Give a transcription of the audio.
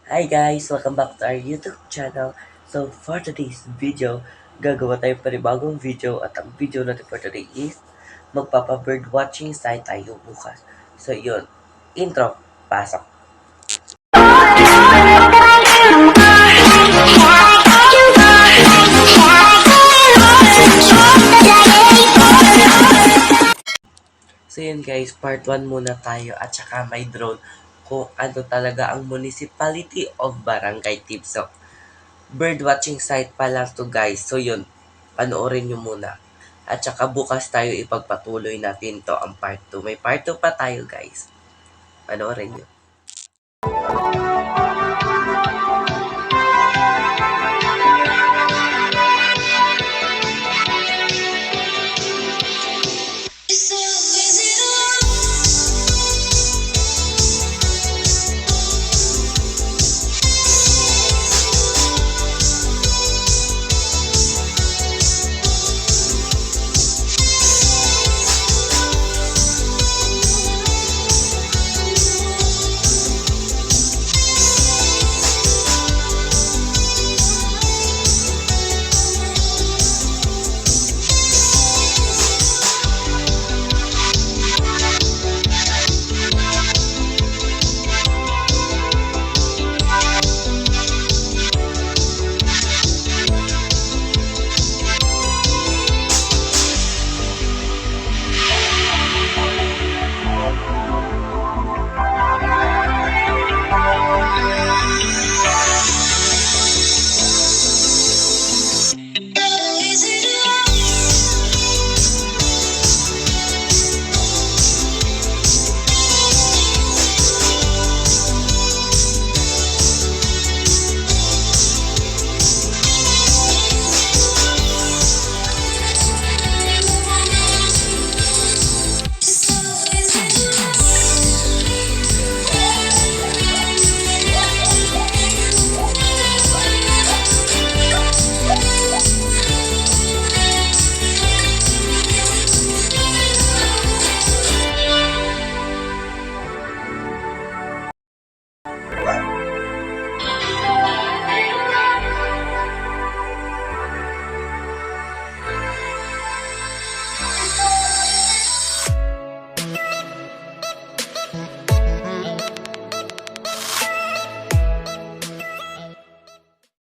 Hi guys! Welcome back to our YouTube channel. So for today's video, gagawa tayo panibagong video at ang video natin for today is magpapa-bird watching site tayo bukas. So yun, intro, pasok! So yun guys, part 1 muna tayo at saka may drone kung ano talaga ang Municipality of Barangay Tibsok. Bird watching site pa lang to guys. So yun, panoorin nyo muna. At saka bukas tayo ipagpatuloy natin to ang part 2. May part 2 pa tayo guys. Panoorin nyo.